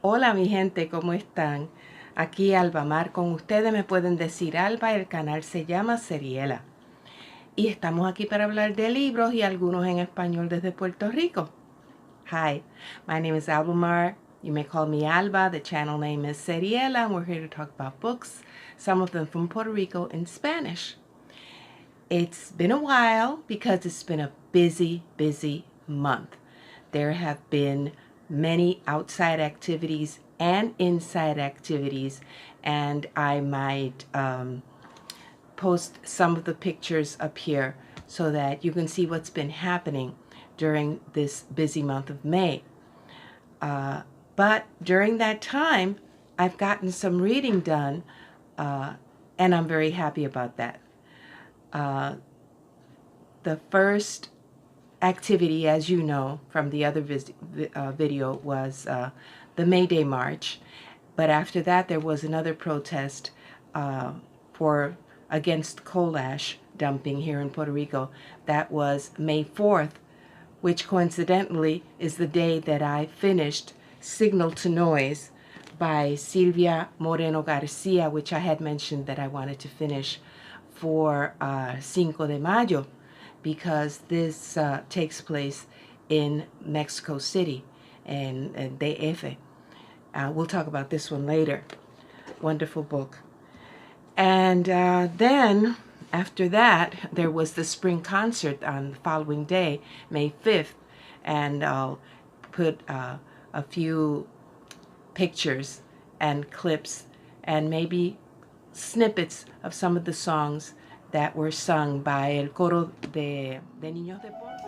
Hola mi gente, ¿cómo están? Aquí Alba Mar con ustedes, me pueden decir Alba, el canal se llama Seriela. Y estamos aquí para hablar de libros y algunos en español desde Puerto Rico. Hi, my name is Alba Mar. You may call me Alba. The channel name is Seriela, and we're here to talk about books, some of them from Puerto Rico in Spanish. It's been a while because it's been a busy month. There have been many outside activities and inside activities, and I might post some of the pictures up here so that you can see what's been happening during this busy month of May. But during that time, I've gotten some reading done, and I'm very happy about that. The first activity, as you know from the other video, was the May Day March. But after that, there was another protest against coal ash dumping here in Puerto Rico. That was May 4th, which coincidentally is the day that I finished Signal to Noise by Silvia Moreno-García, which I had mentioned that I wanted to finish for Cinco de Mayo, because this takes place in Mexico City, in DF. We'll talk about this one later. Wonderful book. And then, after that, there was the spring concert on the following day, May 5th, and I'll put a few pictures and clips and maybe snippets of some of the songs that were sung by el coro de niños de Ponce.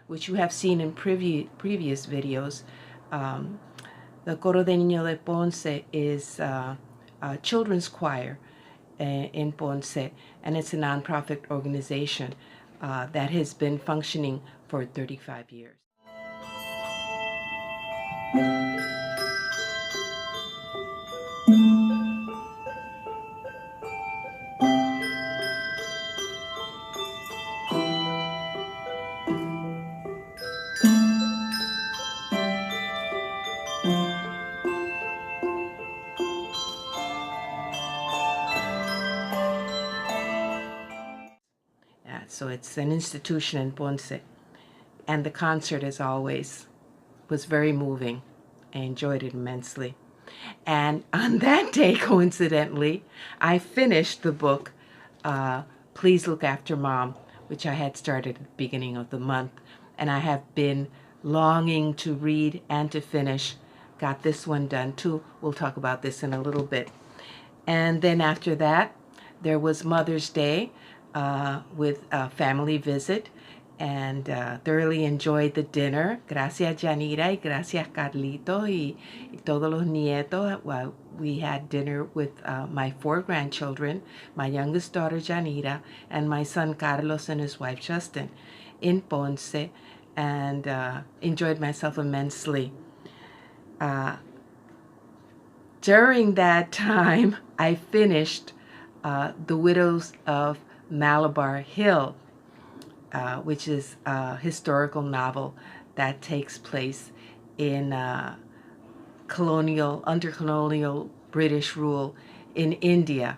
Which you have seen in previous videos. The Coro de Niños de Ponce is a children's choir in Ponce, and it's a nonprofit organization that has been functioning for 35 years. So it's an institution in Ponce, and the concert, as always, was very moving. I enjoyed it immensely. And on that day, coincidentally, I finished the book, Please Look After Mom, which I had started at the beginning of the month, and I have been longing to read and to finish. Got this one done too. We'll talk about this in a little bit. And then after that, there was Mother's Day, with a family visit, and thoroughly enjoyed the dinner. Gracias Yanira y gracias Carlito y todos los nietos. Well, we had dinner with my 4 grandchildren, my youngest daughter Yanira, and my son Carlos and his wife Justin in Ponce, and enjoyed myself immensely. During that time, I finished The Widows of Malabar Hill, which is a historical novel that takes place in under-colonial British rule in India.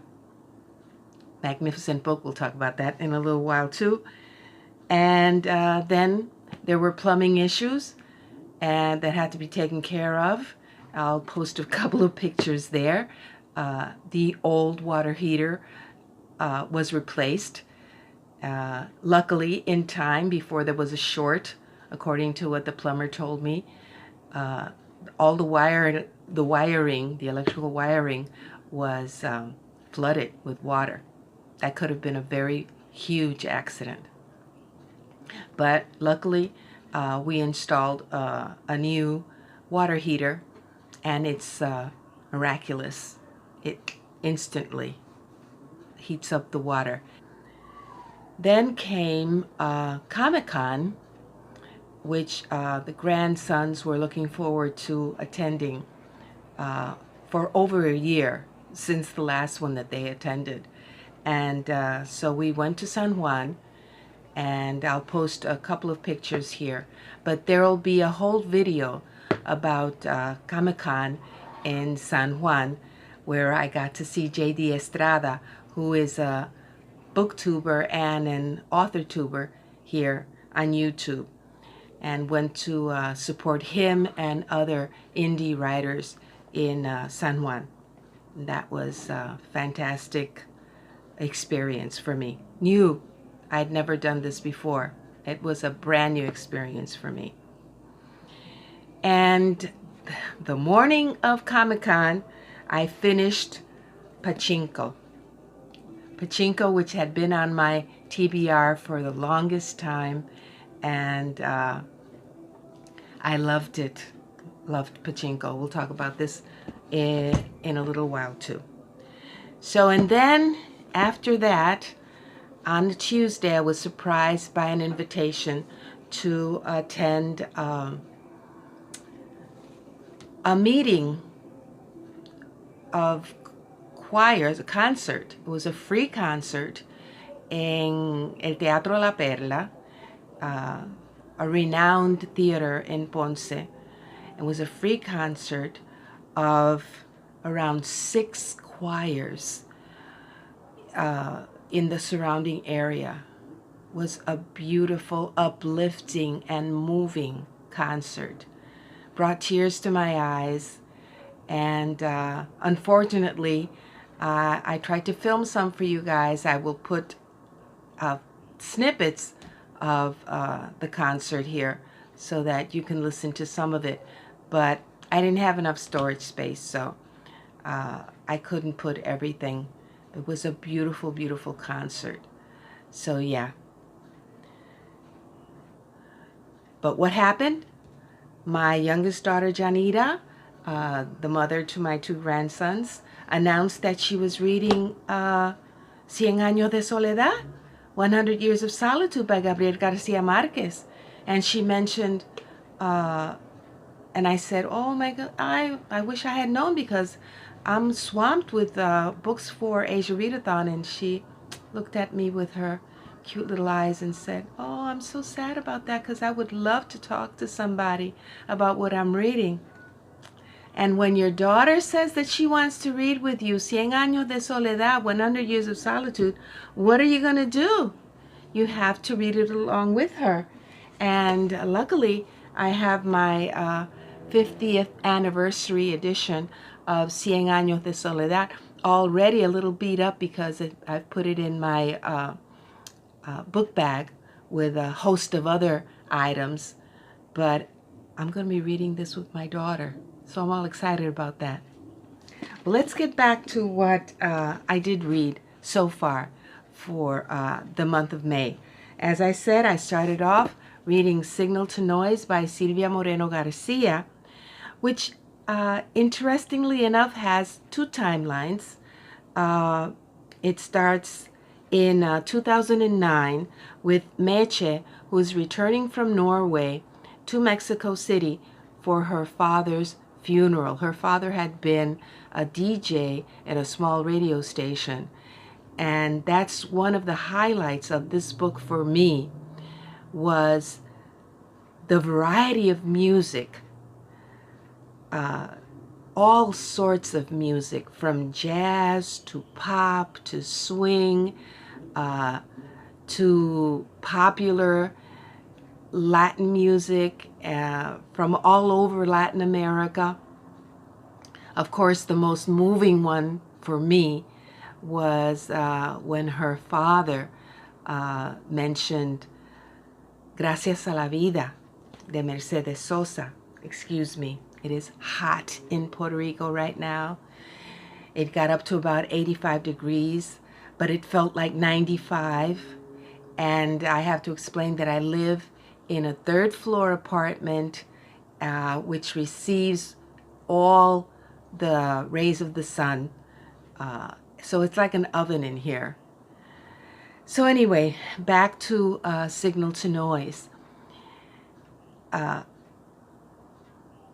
Magnificent book. We'll talk about that in a little while too. And then there were plumbing issues and that had to be taken care of. I'll post a couple of pictures there. The old water heater was replaced, luckily in time before there was a short, according to what the plumber told me. All the electrical wiring was flooded with water. That could have been a very huge accident. But luckily, we installed a new water heater, and it's miraculous. It instantly heats up the water. Then came Comic-Con, which the grandsons were looking forward to attending for over a year since the last one that they attended. And so we went to San Juan, and I'll post a couple of pictures here. But there will be a whole video about Comic-Con in San Juan, where I got to see J.D. Estrada, who is a booktuber and an author tuber here on YouTube, and went to support him and other indie writers in San Juan. That was a fantastic experience for me. New. I'd never done this before. It was a brand new experience for me. And the morning of Comic-Con, I finished Pachinko. Pachinko, which had been on my TBR for the longest time, and I loved it. Loved Pachinko. We'll talk about this in a little while too. So, and then after that, on Tuesday, I was surprised by an invitation to attend a meeting of choirs, a concert. It was a free concert in El Teatro La Perla, a renowned theater in Ponce. It was a free concert of around 6 choirs in the surrounding area. It was a beautiful, uplifting, and moving concert. Brought tears to my eyes, and unfortunately, I tried to film some for you guys. I will put snippets of the concert here so that you can listen to some of it, but I didn't have enough storage space, so I couldn't put everything. It was a beautiful, beautiful concert. So yeah. But what happened? My youngest daughter, Janita, the mother to my 2 grandsons, announced that she was reading Cien Años de Soledad, 100 Years of Solitude by Gabriel García Márquez. And she mentioned, and I said, oh my God, I wish I had known, because I'm swamped with books for Asia Readathon. And she looked at me with her cute little eyes and said, oh, I'm so sad about that, because I would love to talk to somebody about what I'm reading. And when your daughter says that she wants to read with you Cien Años de Soledad, 100 Years of Solitude, what are you going to do? You have to read it along with her. And luckily, I have my 50th anniversary edition of Cien Años de Soledad, already a little beat up because I've put it in my book bag with a host of other items. But I'm going to be reading this with my daughter, so I'm all excited about that. Well, let's get back to what I did read so far for the month of May. As I said, I started off reading Signal to Noise by Silvia Moreno-García, which interestingly enough has 2 timelines. It starts in 2009 with Meche, who is returning from Norway to Mexico City for her father's funeral. Her father had been a DJ at a small radio station, and that's one of the highlights of this book for me, was the variety of music. All sorts of music, from jazz to pop to swing to popular Latin music from all over Latin America. Of course, the most moving one for me was when her father mentioned Gracias a la Vida de Mercedes Sosa. Excuse me. It is hot in Puerto Rico right now. It got up to about 85 degrees but it felt like 95. And I have to explain that I live in a third-floor apartment which receives all the rays of the sun. So it's like an oven in here. So anyway, back to Signal to Noise.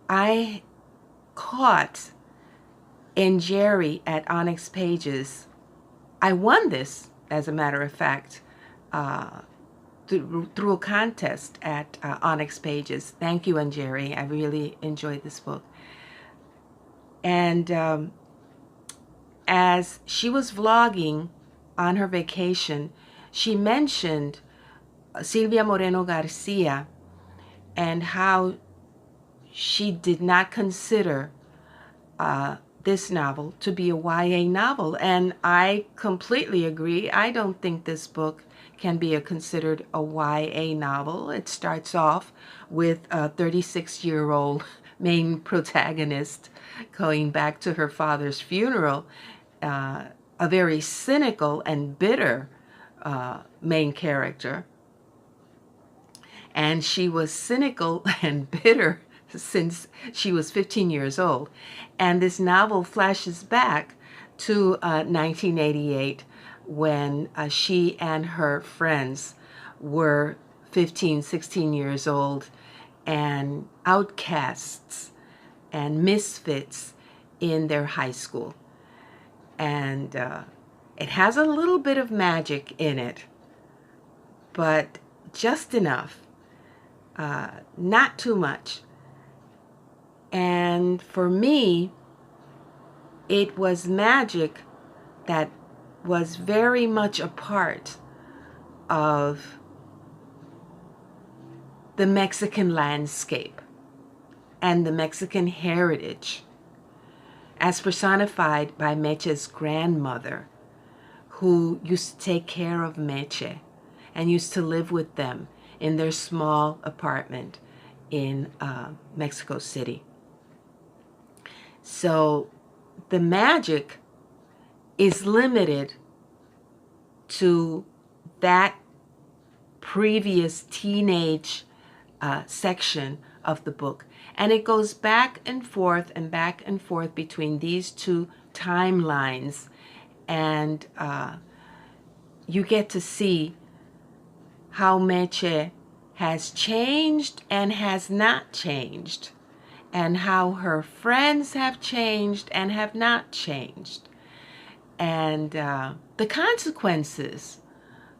I caught Njeri at ONYX Pages. I won this, as a matter of fact, through a contest at ONYX Pages. Thank you, Njeri. I really enjoyed this book. And as she was vlogging on her vacation, she mentioned Silvia Moreno-García and how she did not consider this novel to be a YA novel. And I completely agree. I don't think this book can be considered a YA novel. It starts off with a 36-year-old main protagonist going back to her father's funeral, a very cynical and bitter main character. And she was cynical and bitter since she was 15 years old. And this novel flashes back to 1988 when she and her friends were 15, 16 years old and outcasts and misfits in their high school. And it has a little bit of magic in it, but just enough, not too much. And for me, it was magic that was very much a part of the Mexican landscape and the Mexican heritage, as personified by Meche's grandmother, who used to take care of Meche and used to live with them in their small apartment in Mexico City. So the magic is limited to that previous teenage section of the book. And it goes back and forth between these two timelines. And you get to see how Meche has changed and has not changed, and how her friends have changed and have not changed, and the consequences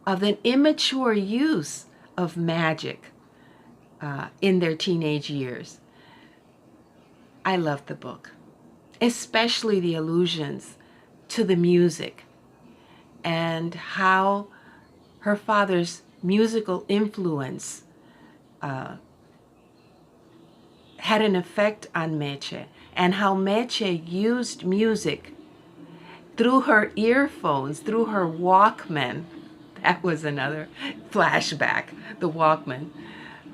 of an immature use of magic in their teenage years. I love the book, especially the allusions to the music and how her father's musical influence had an effect on Meche, and how Meche used music through her earphones, through her Walkman. That was another flashback, the Walkman,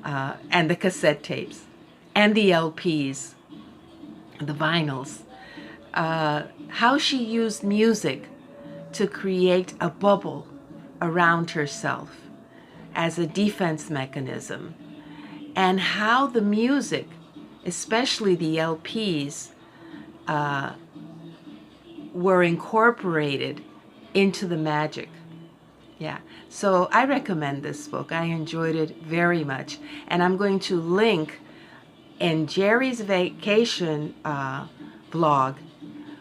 and the cassette tapes, and the LPs, the vinyls. How she used music to create a bubble around herself as a defense mechanism, and how the music, especially the LPs, were incorporated into the magic. Yeah, so I recommend this book. I enjoyed it very much. And I'm going to link in Njeri's vacation blog,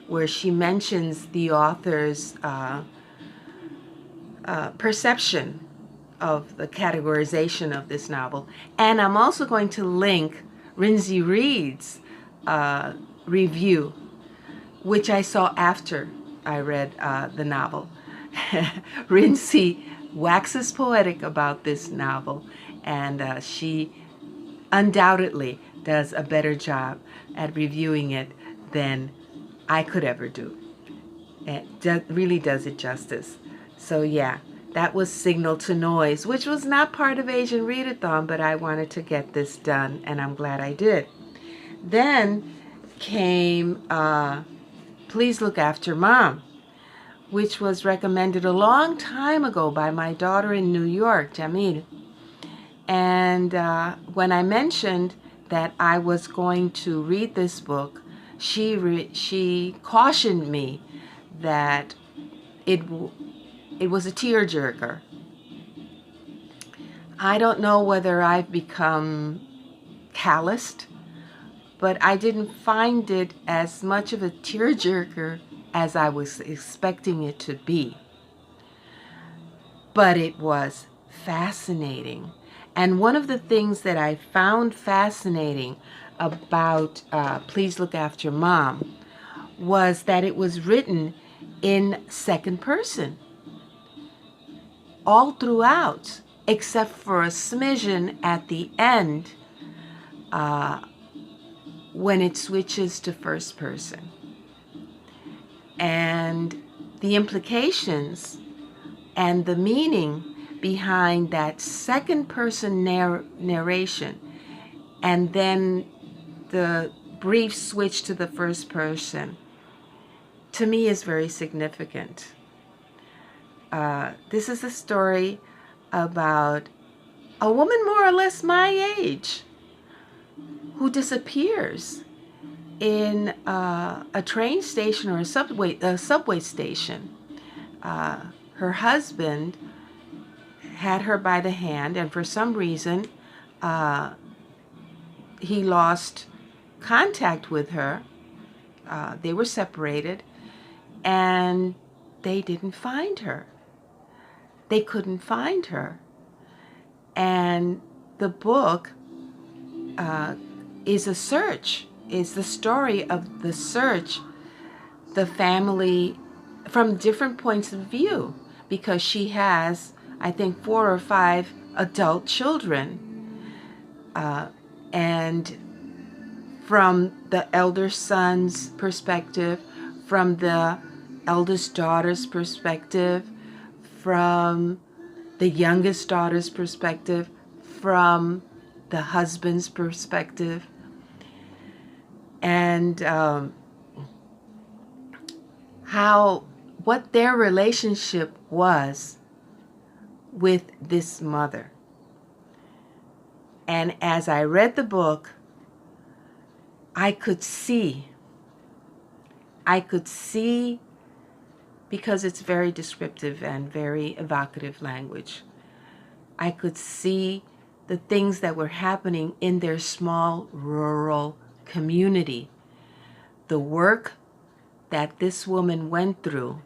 where she mentions the author's perception of the categorization of this novel. And I'm also going to link Rincey Reed's review, which I saw after I read the novel. Rincey waxes poetic about this novel, and she undoubtedly does a better job at reviewing it than I could ever do. It really does it justice. So yeah, that was Signal to Noise, which was not part of Asian Readathon, but I wanted to get this done, and I'm glad I did. Then came Please Look After Mom, which was recommended a long time ago by my daughter in New York, Jamil. And when I mentioned that I was going to read this book, she cautioned me that it was a tearjerker. I don't know whether I've become calloused, but I didn't find it as much of a tearjerker as I was expecting it to be. But it was fascinating. And one of the things that I found fascinating about Please Look After Mom was that it was written in second person all throughout, except for a smidgen at the end when it switches to first person. And the implications and the meaning behind that second person narration and then the brief switch to the first person, to me, is very significant. This is a story about a woman more or less my age who disappears in a train station or a subway station. Her husband had her by the hand, and for some reason he lost contact with her. They were separated, and they didn't find her. They couldn't find her. And the book is a search, is the story of the search, the family from different points of view, because she has, I think, 4 or 5 adult children. And from the elder son's perspective, from the eldest daughter's perspective, from the youngest daughter's perspective, from the husband's perspective, and what their relationship was with this mother. And as I read the book, I could see, because it's very descriptive and very evocative language, I could see the things that were happening in their small rural community, the work that this woman went through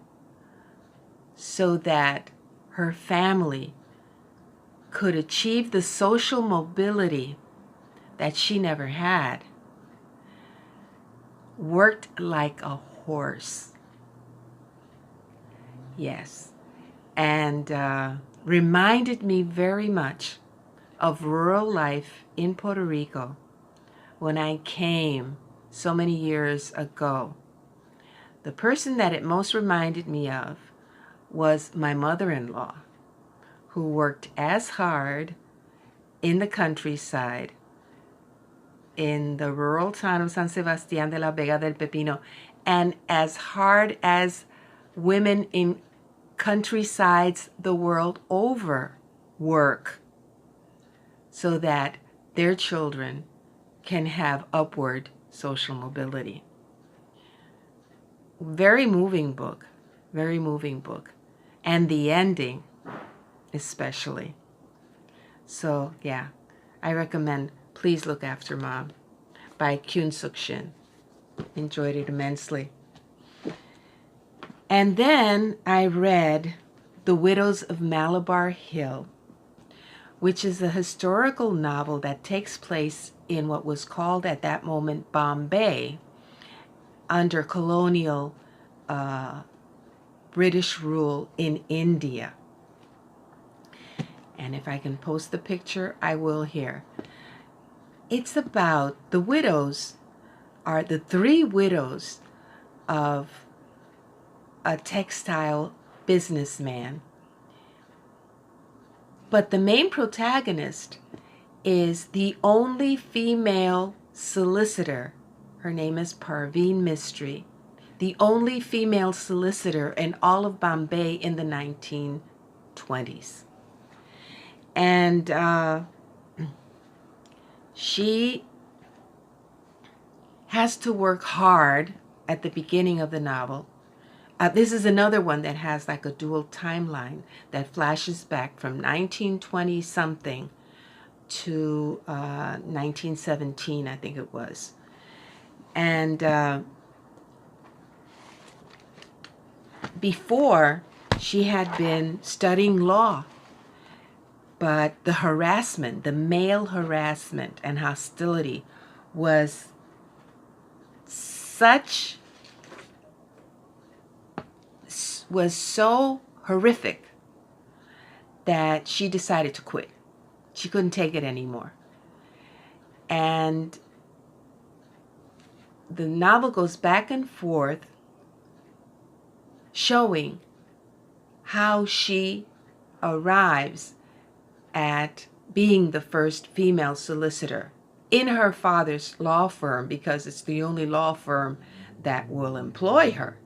so that her family could achieve the social mobility that she never had. Worked like a horse. Yes. And reminded me very much of rural life in Puerto Rico when I came so many years ago. The person that it most reminded me of was my mother-in-law, who worked as hard in the countryside, in the rural town of San Sebastián de la Vega del Pepino, and as hard as women in countrysides the world over work so that their children can have upward social mobility. Very moving book, very moving book. And the ending especially. So yeah, I recommend Please Look After Mom by Kyung Shin. Enjoyed it immensely. And then I read The Widows of Malabar Hill, which is a historical novel that takes place in what was called at that moment Bombay, under colonial British rule in India. And if I can post the picture, I will here. It's about the widows, are the 3 widows of a textile businessman. But the main protagonist is the only female solicitor. Her name is Parveen Mistry, the only female solicitor in all of Bombay in the 1920s. And she has to work hard at the beginning of the novel. This is another one that has like a dual timeline that flashes back from 1920 something to 1917, I think it was. And before, she had been studying law, but the harassment, the male harassment and hostility was so horrific that she decided to quit. She couldn't take it anymore. And the novel goes back and forth showing how she arrives at being the first female solicitor in her father's law firm, because it's the only law firm that will employ her.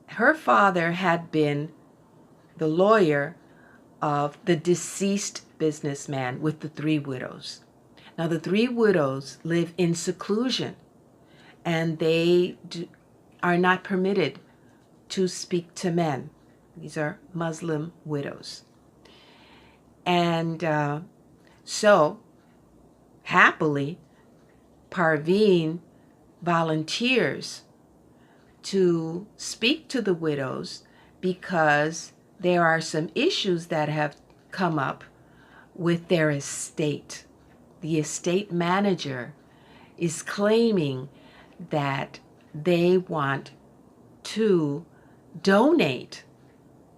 Her father had been the lawyer of the deceased businessman with the 3 widows. Now, the 3 widows live in seclusion, and they are not permitted to speak to men. These are Muslim widows. And so, happily, Parveen volunteers to speak to the widows because there are some issues that have come up with their estate. The estate manager is claiming that they want to donate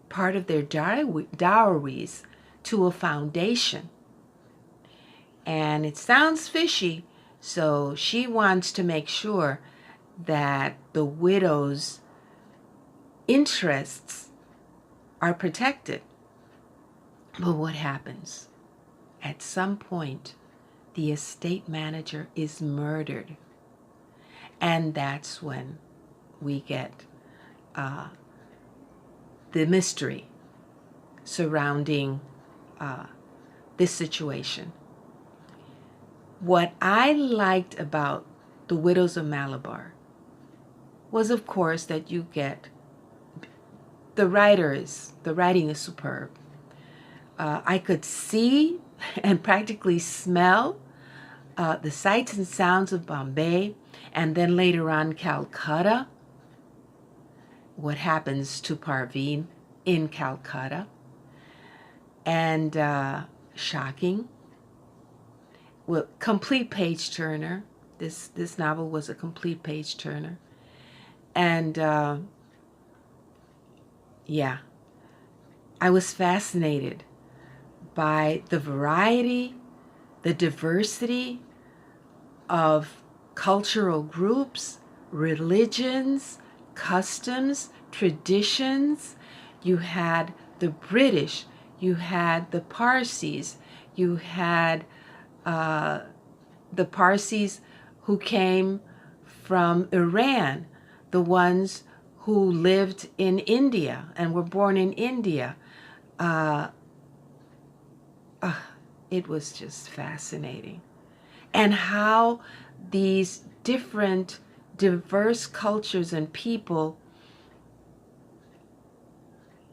part of their dowries to a foundation. And it sounds fishy, so she wants to make sure that the widow's interests are protected. But what happens? At some point, the estate manager is murdered. And that's when we get the mystery surrounding this situation. What I liked about The Widows of Malabar was, of course, that you get the writing is superb. I could see and practically smell the sights and sounds of Bombay, and then later on Calcutta, what happens to Parveen in Calcutta, and shocking. Well, complete page turner. This novel was a complete page turner. And yeah, I was fascinated by the variety, the diversity of cultural groups, religions, customs, traditions. You had the British, you had the Parsis, you had the Parsis who came from Iran, the ones who lived in India and were born in India. It was just fascinating. And how these different, diverse cultures and people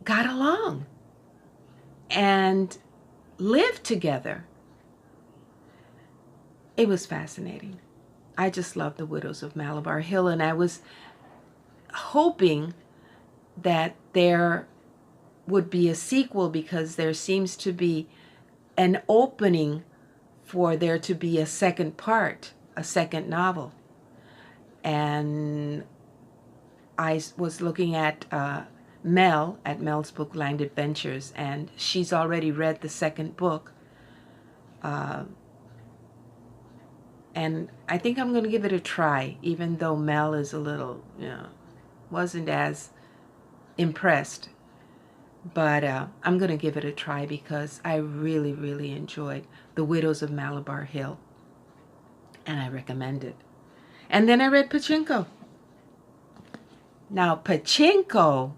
got along and lived together. It was fascinating. I just loved The Widows of Malabar Hill, and I was hoping that there would be a sequel, because there seems to be an opening for there to be a second part, a second novel. And I was looking at Mel's book, Land Adventures, and she's already read the second book. And I think I'm going to give it a try, even though Mel is a little, wasn't as impressed. But I'm going to give it a try because I really, really enjoyed The Widows of Malabar Hill. And I recommend it. And then I read Pachinko. Now, Pachinko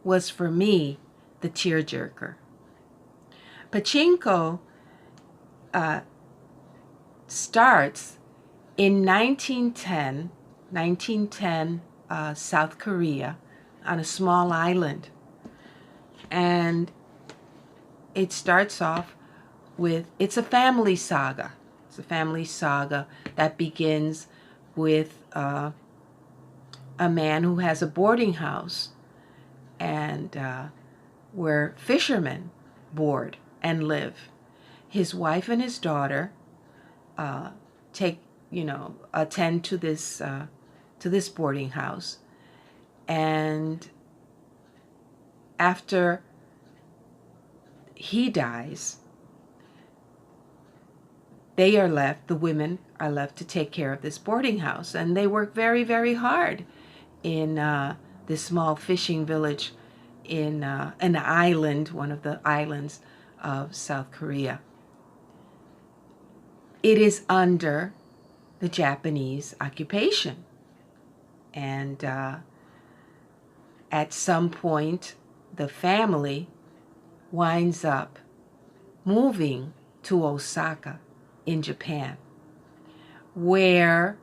was for me the tearjerker. Pachinko starts in 1910, South Korea, on a small island. And it starts off with, it's a family saga. It's a family saga that begins with a man who has a boarding house and where fishermen board and live. His wife and his daughter attend to this boarding house, and after he dies, the women are left to take care of this boarding house, and they work very, very hard in this small fishing village in an island, one of the islands of South Korea. It is under the Japanese occupation, and at some point the family winds up moving to Osaka in Japan, where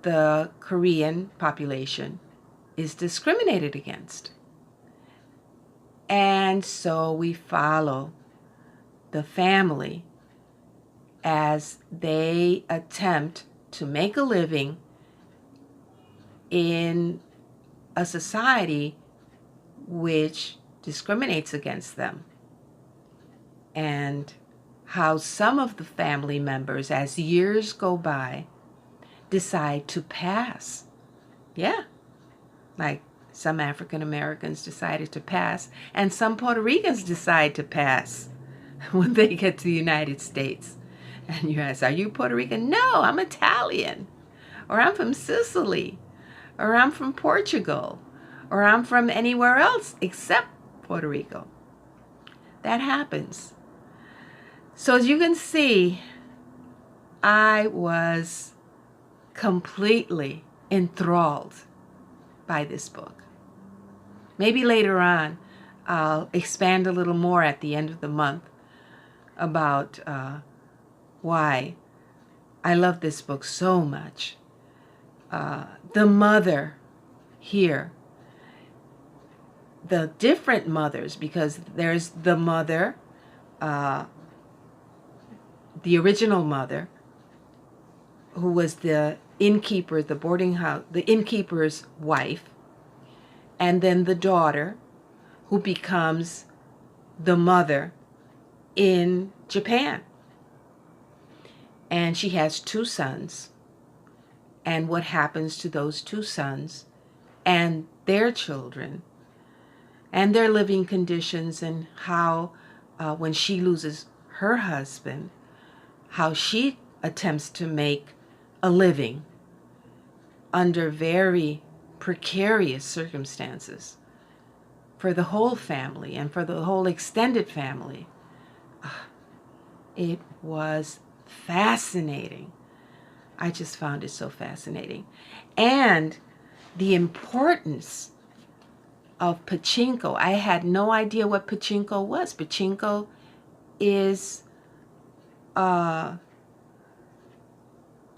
the Korean population is discriminated against. And so we follow the family as they attempt to make a living in a society which discriminates against them, and how some of the family members, as years go by, decide to pass. Yeah, like some African Americans decided to pass, and some Puerto Ricans decide to pass when they get to the United States. And you ask, are you Puerto Rican? No, I'm Italian, or I'm from Sicily, or I'm from Portugal, or I'm from anywhere else except Puerto Rico. That happens. So as you can see, I was completely enthralled by this book. Maybe later on, I'll expand a little more at the end of the month about why I love this book so much. The mother here, the different mothers, because there's the mother, the original mother, who was the innkeeper, the boarding house, the innkeeper's wife, and then the daughter, who becomes the mother in Japan. And she has two sons, and what happens to those two sons and their children and their living conditions, and how when she loses her husband, how she attempts to make a living under very precarious circumstances for the whole family and for the whole extended family. It was fascinating. I just found it so fascinating. And the importance of Pachinko. I had no idea what Pachinko was. Pachinko is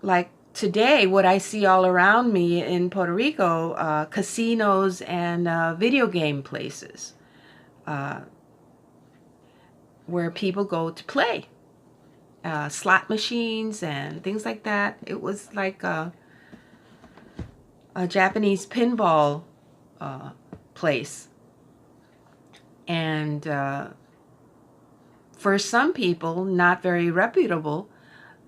like today, what I see all around me in Puerto Rico, casinos and video game places where people go to play. Slot machines and things like that. It was like a Japanese pinball place. And for some people, not very reputable,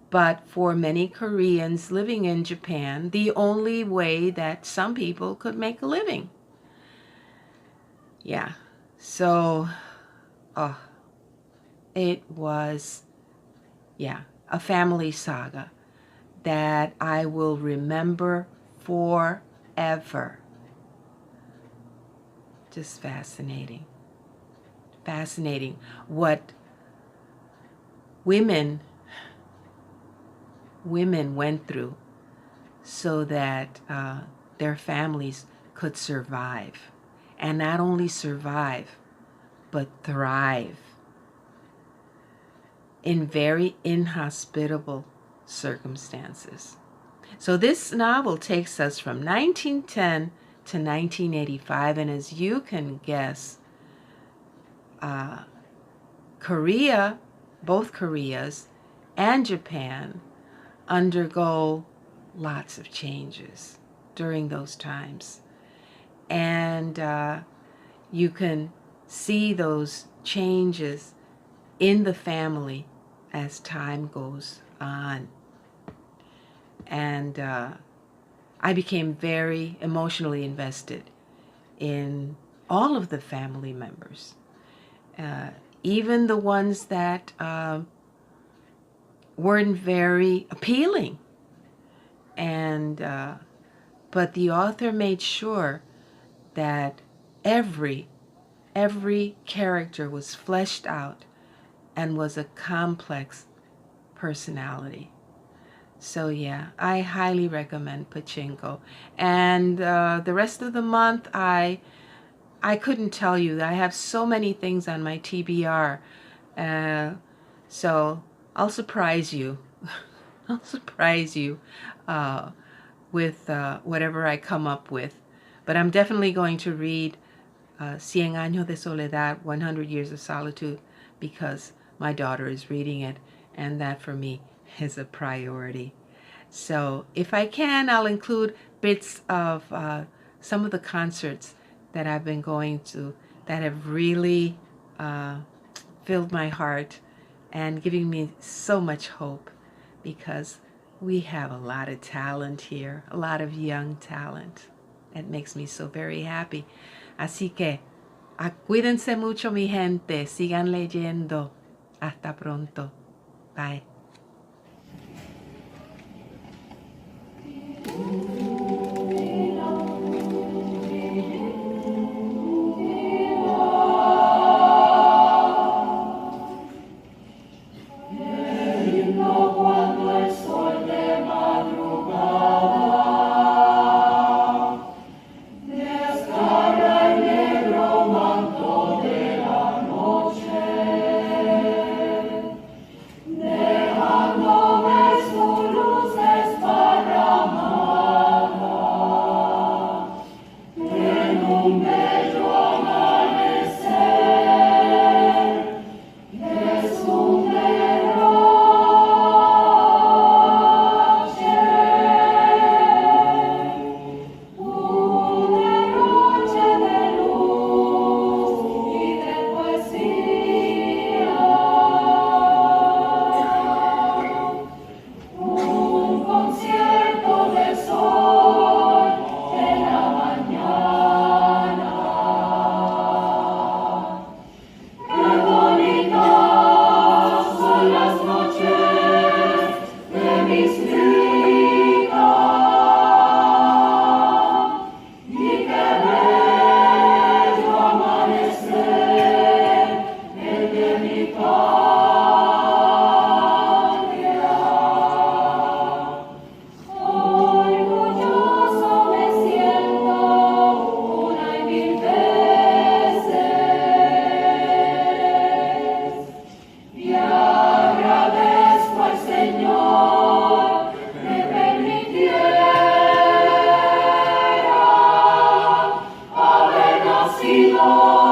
but for many Koreans living in Japan, the only way that some people could make a living. Yeah, so it was, a family saga that I will remember forever. Just fascinating. Fascinating what women went through so that their families could survive. And not only survive, but thrive in very inhospitable circumstances. So this novel takes us from 1910 to 1985, and as you can guess, Korea, both Koreas and Japan undergo lots of changes during those times. And you can see those changes in the family as time goes on. And I became very emotionally invested in all of the family members, even the ones that weren't very appealing. And but the author made sure that every character was fleshed out and was a complex personality. So yeah, I highly recommend Pachinko. And the rest of the month, I couldn't tell you. I have so many things on my TBR. So I'll surprise you. I'll surprise you with whatever I come up with. But I'm definitely going to read Cien Años de Soledad, 100 Years of Solitude, because my daughter is reading it, and that for me is a priority. So if I can, I'll include bits of some of the concerts that I've been going to that have really filled my heart and giving me so much hope, because we have a lot of talent here, a lot of young talent. It makes me so very happy. Así que, cuídense mucho, mi gente. Sigan leyendo. Hasta pronto. Bye. Sido